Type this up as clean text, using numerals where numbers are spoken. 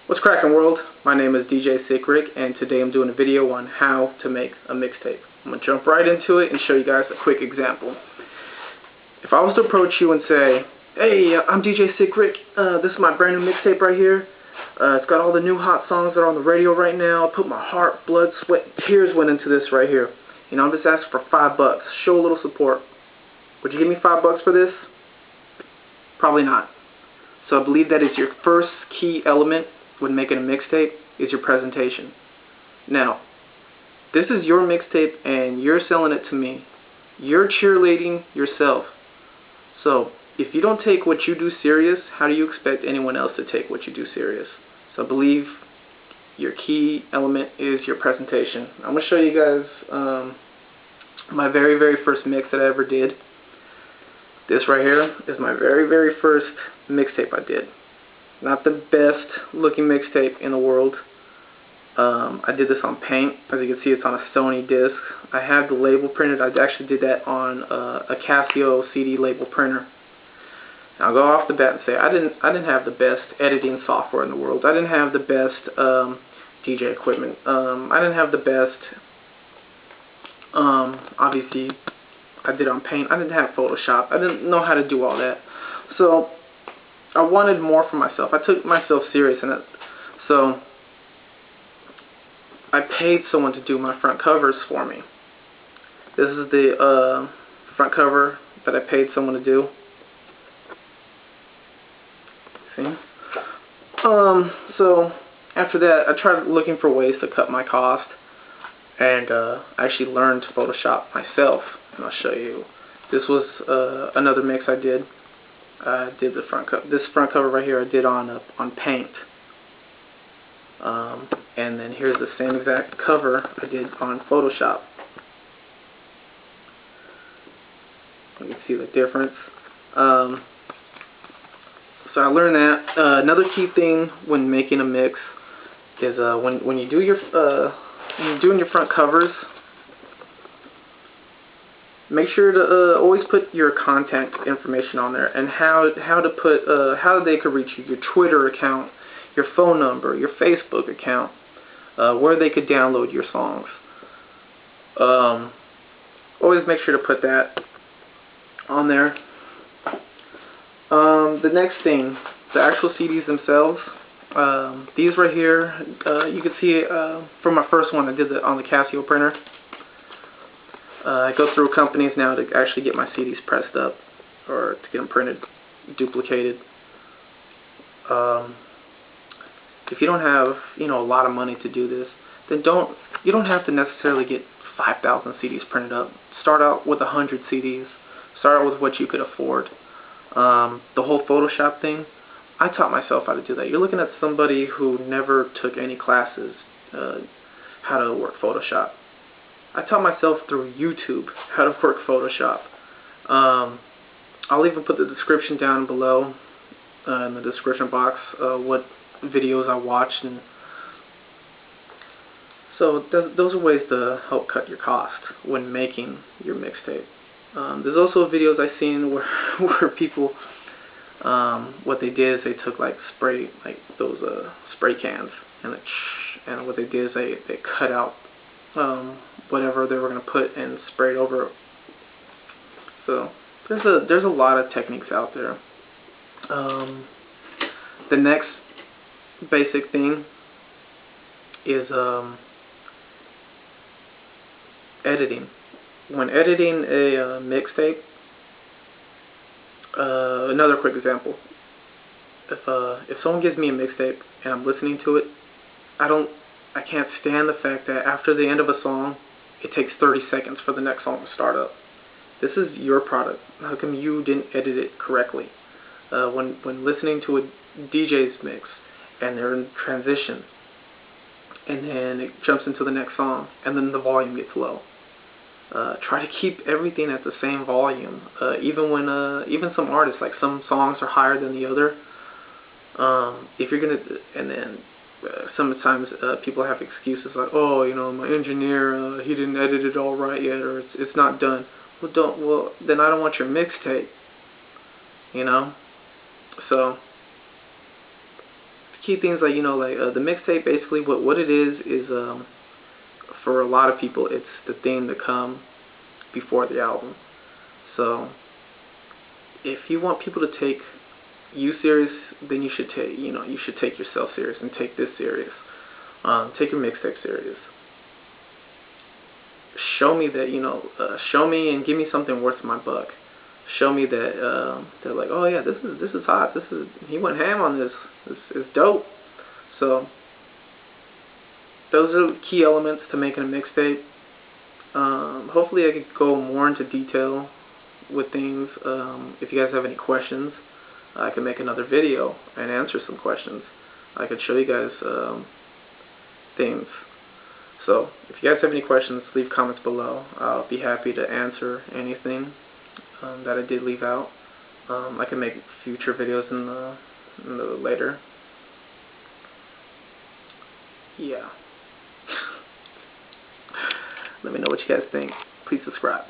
What's cracking, world? My name is DJ SiQ RiQ, and today I'm doing a video on how to make a mixtape. I'm going to jump right into it and show you guys a quick example. If I was to approach you and say, hey, I'm DJ SiQ RiQ, this is my brand new mixtape right here. It's got all the new hot songs that are on the radio right now. I put my heart, blood, sweat, tears went into this right here. You know, I'm just asking for $5. Show a little support. Would you give me $5 for this? Probably not. So I believe that is your first key element when making a mixtape, is your presentation. Now, this is your mixtape and you're selling it to me. You're cheerleading yourself. So if you don't take what you do serious, how do you expect anyone else to take what you do serious? So I believe your key element is your presentation. I'm going to show you guys my very first mix that I ever did. This right here is my very first mixtape I did. Not the best looking mixtape in the world. I did this on Paint. As you can see, it's on a Sony disc. I have the label printed. I actually did that on a Casio CD label printer. Now, I'll go off the bat and say I didn't have the best editing software in the world. I didn't have the best DJ equipment. I didn't have the best. Obviously, I did on Paint. I didn't have Photoshop. I didn't know how to do all that. So I wanted more for myself. I took myself serious in it. So I paid someone to do my front covers for me. This is the front cover that I paid someone to do. See? So after that, I tried looking for ways to cut my cost, and I actually learned Photoshop myself. And I'll show you. This was another mix I did. I did the front cover. This front cover right here I did on Paint. And then here's the same exact cover I did on Photoshop. You can see the difference. So I learned that. Another key thing when making a mix is when you do your when you're doing your front covers, make sure to always put your contact information on there and how they could reach you, your Twitter account, your phone number, your Facebook account, where they could download your songs. Always make sure to put that on there. The next thing, the actual CDs themselves. These right here, you can see from my first one, I did it on the Casio printer. I go through companies now to actually get my CDs pressed up or to get them printed, duplicated. If you don't have, a lot of money to do this, then you don't have to necessarily get 5,000 CDs printed up. Start out with 100 CDs. Start out with what you could afford. The whole Photoshop thing, I taught myself how to do that. You're looking at somebody who never took any classes how to work Photoshop. I taught myself through YouTube how to work Photoshop. I'll even put the description down below in the description box what videos I watched, and so those are ways to help cut your cost when making your mixtape. There's also videos I've seen where people what they did is they took those spray cans and what they did is they cut out whatever they were going to put and spray it over. So there's a lot of techniques out there. The next basic thing is editing. When editing a mixtape, another quick example. If someone gives me a mixtape and I'm listening to it, I can't stand the fact that after the end of a song, it takes 30 seconds for the next song to start up. This is your product. How come you didn't edit it correctly? When listening to a DJ's mix and they're in transition, and then it jumps into the next song, and then the volume gets low. Try to keep everything at the same volume. Even some artists, like some songs are higher than the other. If you're gonna, and then sometimes people have excuses like, oh, my engineer, he didn't edit it all right yet, or it's not done. Well, then I don't want your mixtape. So key things like, you know, like the mixtape, basically what it is for a lot of people, it's the thing to come before the album. So if you want people to take you serious, then you should take, you know, you should take yourself serious and take this serious. Take your mixtape serious. Show me that, you know, show me and give me something worth my buck. Show me that they're like, oh yeah, this is hot. He went ham on this. This is dope. So those are key elements to making a mixtape. Hopefully I could go more into detail with things. If you guys have any questions, I can make another video and answer some questions. I could show you guys things. So if you guys have any questions, leave comments below. I'll be happy to answer anything that I did leave out. I can make future videos in the later. Yeah. Let me know what you guys think. Please subscribe.